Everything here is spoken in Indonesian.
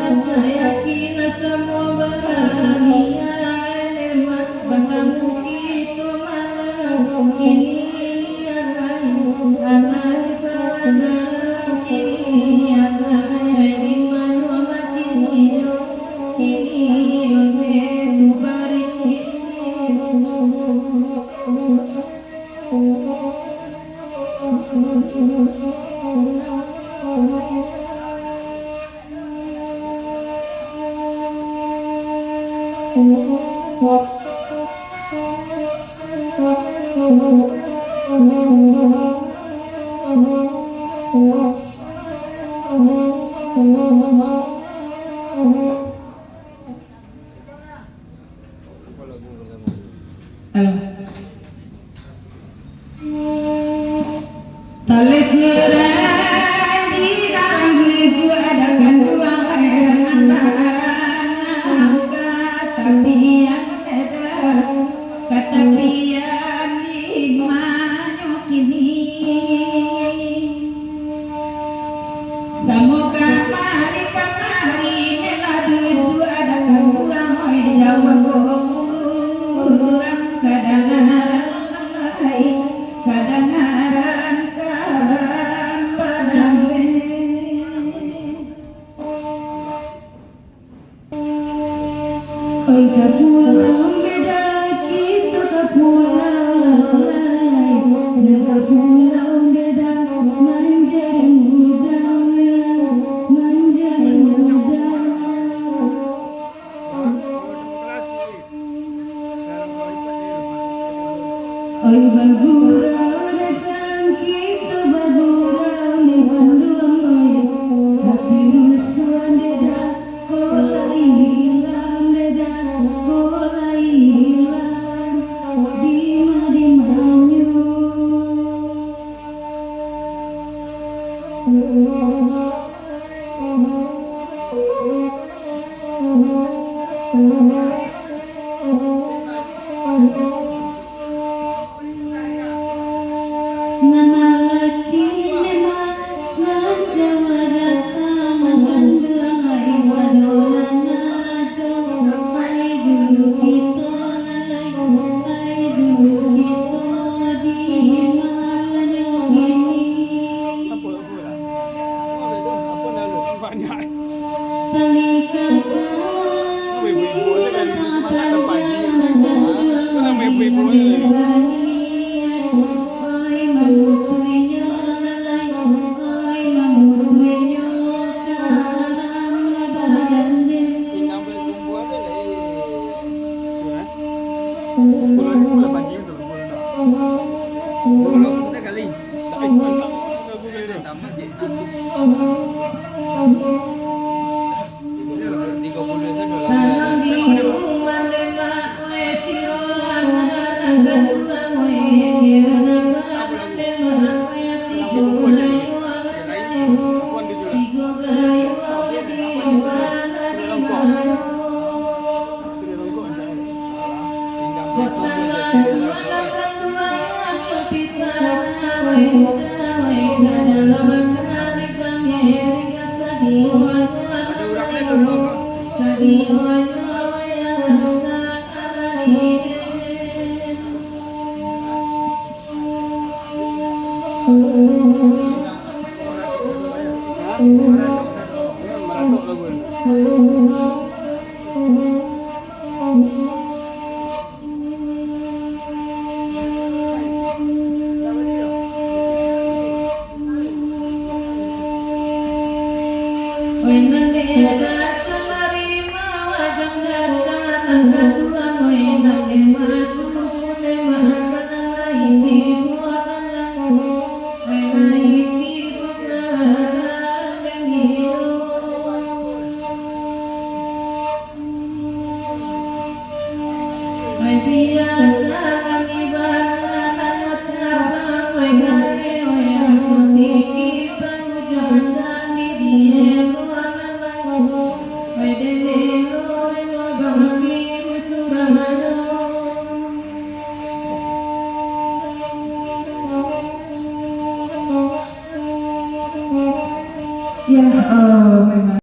Asa yakin asa mau bahagia Talik keren di dalam gigu ada ganduang heran kata pian kata pian di manyo kini semoga mari kamari meladu ada ganduang jawa kurang kadangaran oi kapulang beda kita kapulang dengan pulang beda menjadi muda oi bagura datang kita bagura mengandung oi hati rusuhan beda kolai hilang beda kolai hilang di manyo nama laki nema ngajawa datang mengandung hai sadolan nado pai dulu kita pai dulu kita di malanyo ini talika tanam di rumah lemak we siroan gadua we kirana lemak we tigo gayu we di mana di mana pertama suara kedua sopitana we dalam kali pangeri kasadiwan sadiwan Ya, memang